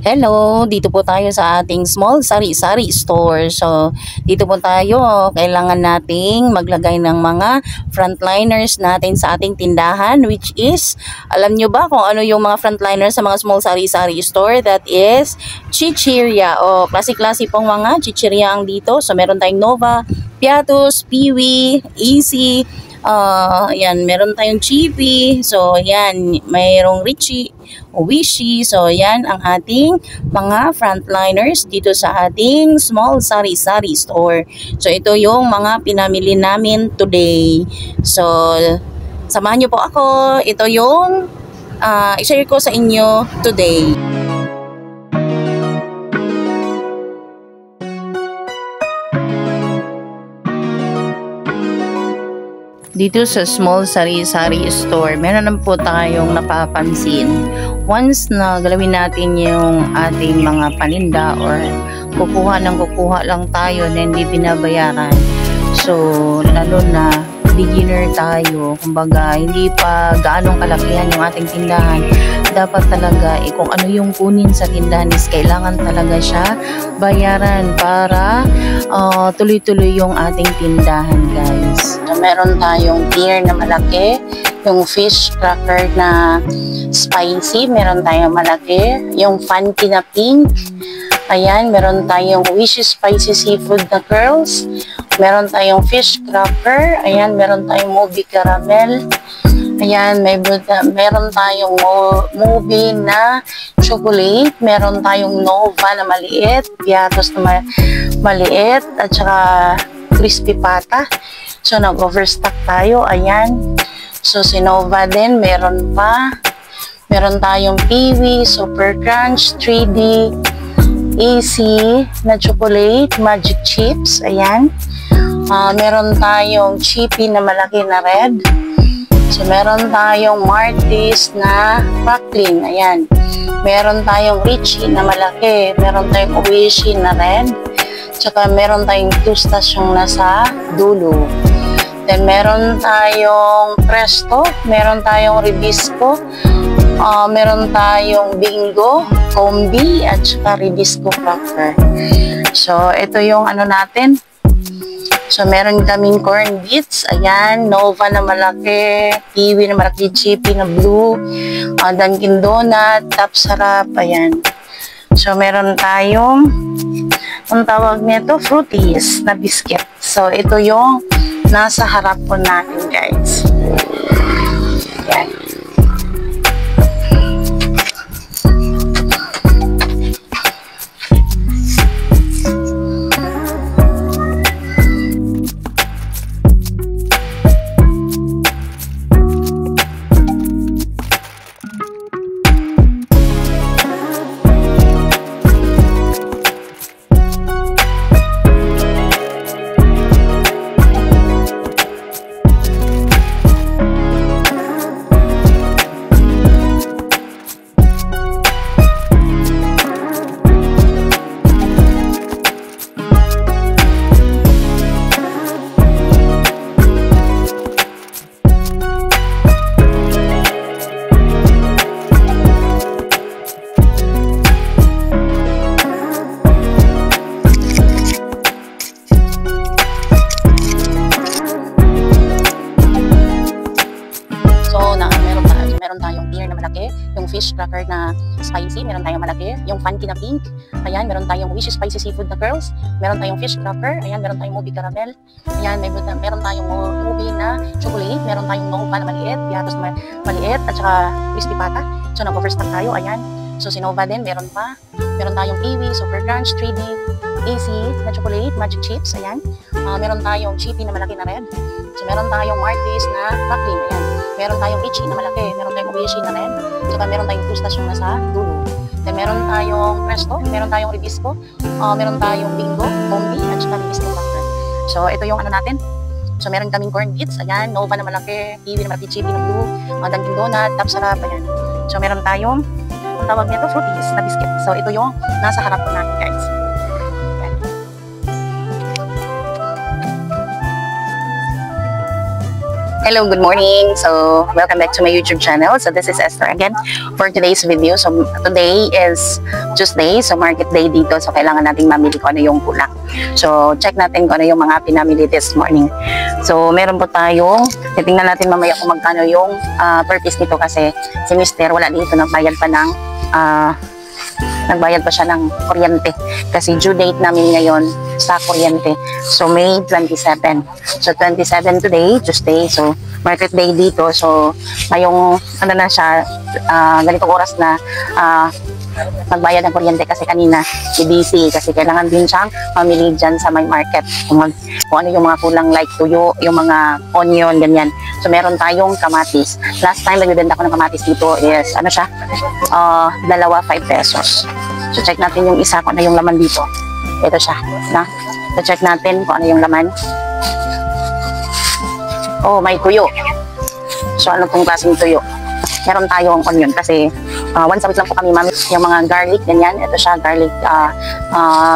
Hello, dito po tayo sa ating small sari-sari store. So, dito po tayo, kailangan nating maglagay ng mga frontliners natin sa ating tindahan, which is, alam nyo ba kung ano yung mga frontliners sa mga small sari-sari store? That is chichirya o klase-klase pong mga chichirya ang dito. So, meron tayong Nova, Piatos, Piwi, Easy, yan, meron tayong Chippy. So, yan, mayroong Richie, Wishy. So, yan ang ating mga frontliners dito sa ating small sari-sari store. So, ito yung mga pinamili namin today. So, samahan nyo po ako. Ito yung i-share ko sa inyo today. Dito sa small sari-sari store, meron naman po tayong napapansin. Once na galawin natin yung ating mga paninda or kukuha lang tayo na hindi binabayaran. So, lalo na beginner tayo, kumbaga hindi pa gaanong kalakihan yung ating tindahan, dapat talaga kung ano yung kunin sa tindahan is kailangan talaga siya bayaran para tuloy-tuloy yung ating tindahan, guys. So, meron tayong beer na malaki, yung fish cracker na spicy, meron tayong malaki, yung funky na pink. Ayan, meron tayong Wishy Spicy Seafood na curls. Meron tayong fish cracker. Ayan, meron tayong movie caramel. Ayan, meron tayong movie na chocolate. Meron tayong Nova na maliit. Piatos na maliit. At saka crispy pata. So, nag-overstock tayo. Ayan. So, si Nova din, meron pa. Meron tayong Piwi, Super Crunch, 3D, Easy na chocolate, magic chips, ayan. Meron tayong Chippy na malaki na red. So, meron tayong Martis na crackling, ayan. Meron tayong Richie na malaki. Meron tayong Wishy na red. Tsaka meron tayong Tustas yung nasa dulo. Then, meron tayong Presto. Meron tayong Ribisco. Meron tayong Bingo, Combi, at saka Ribisco Cracker. So, ito yung ano natin. So, meron kaming corn beets. Ayan, Nova na malaki, Piwi na malaki, Chippy na blue, Dunkin Donut, Top Sarap, ayan. So, meron tayong, ang tawag nito, Fruities na biscuit. So, ito yung nasa harap po natin, guys. Ayan. Meron tayong beer na malaki, yung fish cracker na spicy, meron tayong malaki, yung funky na pink, ayan, meron tayong Wishy Spicy Seafood na curls, meron tayong fish cracker, ayan, meron tayong movie caramel, ayan, meron tayong movie na chocolate, meron tayong Nova na maliit, Piatos na maliit, at saka crispy pata. So, nag-overstock tayo, ayan. So, si Nova din, meron pa. Meron tayong Piwi, Super Crunch, 3D, Easy na chocolate, magic chips, ayan. Meron tayong Chippy na malaki na red. So, meron tayong Martis na crackling, ayan. Meron tayong Richie na malaki, meron tayong Wishy na red, saka meron tayong Tustas yung nasa dulo. Then meron tayong Presto, meron tayong Ribisco, meron tayong Bingo, Combi, at saka Ribisco Cracker. So, ito yung ano natin. So, meron kaming corn beets, ayan, Nova na malaki, Piwi na malaki, Chippy na blue, Dunkin Donut, Top Sarap, ayan. So, meron tayong, ang tawag nito, Fruities na biscuit. So, ito yung nasa harap po natin, guys. Hello, good morning. So, welcome back to my YouTube channel. So, this is Esther again for today's video. So, today is Tuesday, so market day dito. So kailangan nating mamili kung ano yung kulang. So check natin kung ano yung mga pinamili this morning. So meron po tayong, titingnan natin mamaya kung magkano yung per piece nito kasi si Mister wala dito, nagbayad pa siya ng kuryente kasi due date namin ngayon sa kuryente. So May 27. So 27 today, Tuesday. So market day dito. So ngayong ano na siya, ganitong oras na magbayad ng kuryente kasi kanina busy kasi kailangan din siyang mamili dyan sa may market kung ano yung mga kulang like tuyo, yung mga onion, ganyan. So meron tayong kamatis. Last time nagbibenta ko ng kamatis dito is ano siya, dalawa 5 pesos. So check natin yung isa kung ano yung laman dito. Ito siya, na. So check natin kung ano yung laman. Oh, may tuyo. So ano pong klaseng tuyo? Meron tayong onion kasi once a week lang po kami mamit yung mga garlic, ganyan. Ito siya, garlic.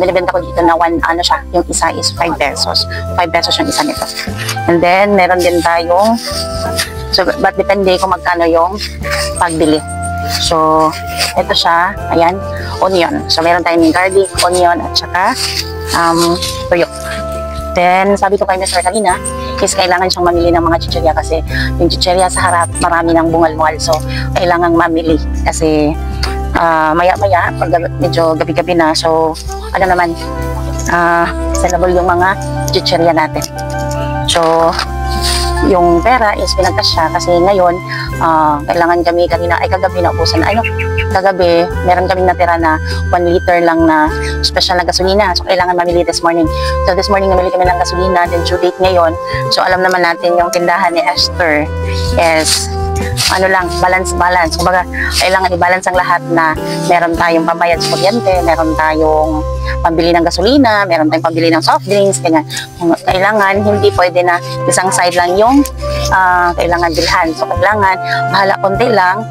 Binibenta ko dito na ano siya, yung isa is 5 pesos. 5 pesos yung isa nito. And then, meron din tayong, so, but depende kung magkano yung pagbili. So, ito siya, ayan, onion. So, meron tayong garlic, onion, at saka tuyo. Then, sabi ko kay Mr. kanina, is kailangan siyang mamili ng mga chichirya kasi yung chichirya sa harap, marami ng bungal-bungal. So, kailangan mamili kasi maya-maya, pag medyo gabi-gabi na, so, ano naman, sellable yung mga chichirya natin. So, yung pera is pinagkasya kasi ngayon, kailangan kami kanina, ay kagabi naubusan, kagabi, meron kaming natira na 1 liter lang na special na gasolina. So, kailangan mamili this morning. So, this morning namili kami ng gasolina, then due date ngayon. So, alam naman natin yung tindahan ni Esther is ano lang, balance. Kumbaga, kailangan i-balance ang lahat na meron tayong pambayad sa kuryente, meron tayong pambili ng gasolina, meron tayong pambili ng soft drinks, ganyan. Kailangan, hindi pwede na isang side lang yung kailangan bilhan. So, kailangan, mahala konti lang,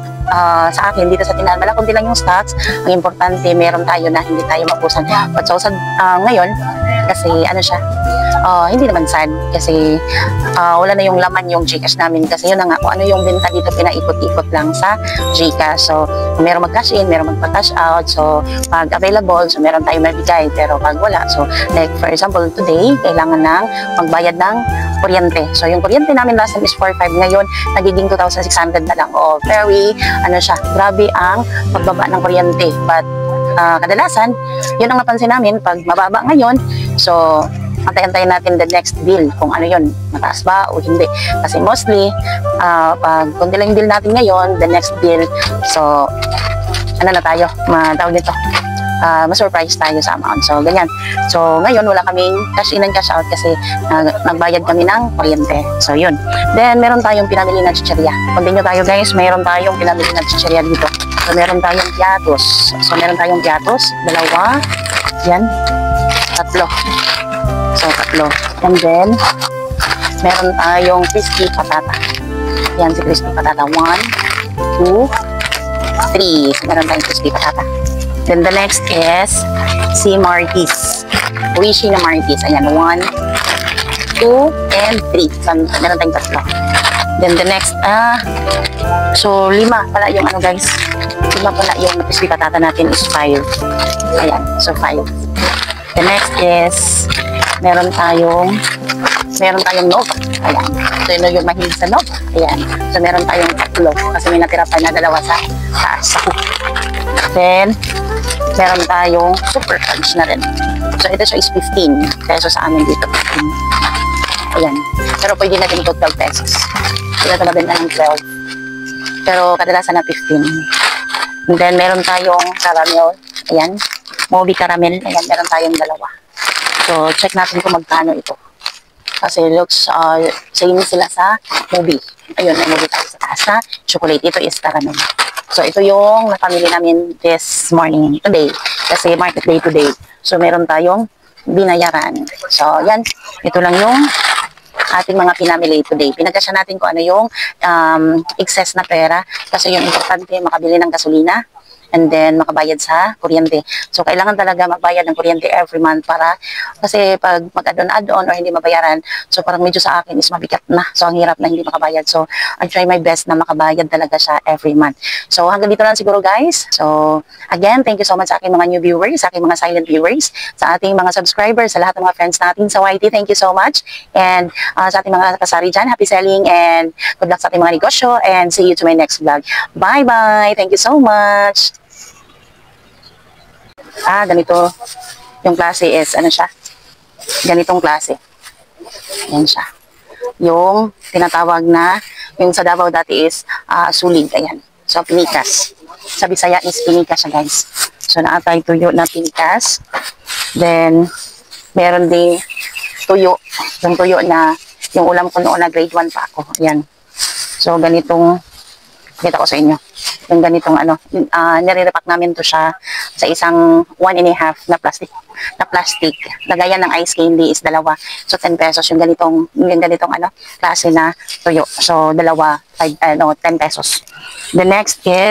sa akin dito sa tindahan, mahala konti lang yung stocks. Ang importante, meron tayo na hindi tayo mapusan. But so, ngayon, kasi ano siya, hindi naman sad kasi wala na yung laman yung Gcash namin kasi yun na nga, kung ano yung benta dito pinaikot-ikot lang sa Gcash. So meron mag-cash in, meron mag-cash out. So pag available, so meron tayong mabigay, pero pag wala, so like for example today, kailangan ng magbayad ng kuryente. So yung kuryente namin last time is 4.5, ngayon nagiging 2,600 na lang. Very ano siya, grabe ang pagbaba ng kuryente. But kadalasan, yun ang napansin namin pag mababa ngayon. So antay-antayin natin the next bill kung ano yun, mataas ba o hindi. Kasi mostly, pag kunti lang yung bill natin ngayon, the next bill, so, ano na tayo, matawag nito, ma-surprise tayo sa amount. So, ganyan. So, ngayon, wala kaming cash in and cash out kasi nagbayad kami ng kuryente. So, yun. Then, meron tayong pinamili na chichirya. Continue tayo, guys. Meron tayong pinamili na chichirya dito. So, meron tayong piatos. So, meron tayong piatos. Dalawa. Yan. Tatlo. So, tatlo. And then, meron tayong crispy patata. Yan si crispy patata. 1, 2, 3. So, meron tayong crispy patata. Then, the next is si Martis. Wishy na Martis. Ayan, 1, 2, and 3. So, meron tayong tatlo. Then, the next, so, 5 pala yung ano, guys. 5 pala yung crispy patata natin is 5. Ayan, so 5. The next is meron tayong nog. Ayan. So, yun yung mahilig sa nog. Ayan. So, meron tayong tatlo kasi may natira pa na dalawa sa saku. Then, meron tayong super crunch na rin. So, ito siya is 15 pesos sa amin dito. 15. Ayan. Pero pwede natin ito 12 pesos. Ito na nabenta ng 12. Pero kadalasan na 15. And then, meron tayong caramel. Ayan. Moby caramel. Ayan, meron tayong dalawa. So, check natin kung magkano ito. Kasi looks, same sila sa movie. Ayun, may movie tayo sa taas na chocolate. Ito is caramel. So, ito yung napamili namin this morning, today. Kasi market day today. So, meron tayong binayaran. So, yan. Ito lang yung ating mga pinamili today. Pinagkasya natin kung ano yung excess na pera. Kasi yung importante, makabili ng gasolina. and then makabayad sa kuryente. So, kailangan talaga magbayad ng kuryente every month kasi pag mag-add-on or hindi mabayaran, so parang medyo sa akin is mabigat na. So, ang hirap na hindi makabayad. So, I try my best na makabayad talaga siya every month. So, hanggang dito lang siguro guys. So, again, thank you so much sa aking mga new viewers, sa aking mga silent viewers, sa ating mga subscribers, sa lahat ng mga friends natin sa YT. Thank you so much. And sa ating mga kasari dyan, happy selling and good luck sa ating mga negosyo and see you to my next vlog. Bye-bye! Thank you so much! Ganito yung klase is, ano siya? Ganitong klase. Yan siya. Yung tinatawag na, yung sa Davao dati is sulig. Ayan. So, pinikas. Sa Bisaya is pinikas siya guys. So, naatay tuyo na pinikas. Then, meron din tuyo. Yung tuyo na, yung ulam ko noon na grade 1 pa ako. Ayan. So, ganitong, kita ko sa inyo. Yung ganitong nire-repack namin to siya sa isang 1.5 na plastic. Lagayan ng ice candy is 2. So, 10 pesos yung ganitong klase na tuyo. So, 10 pesos. The next is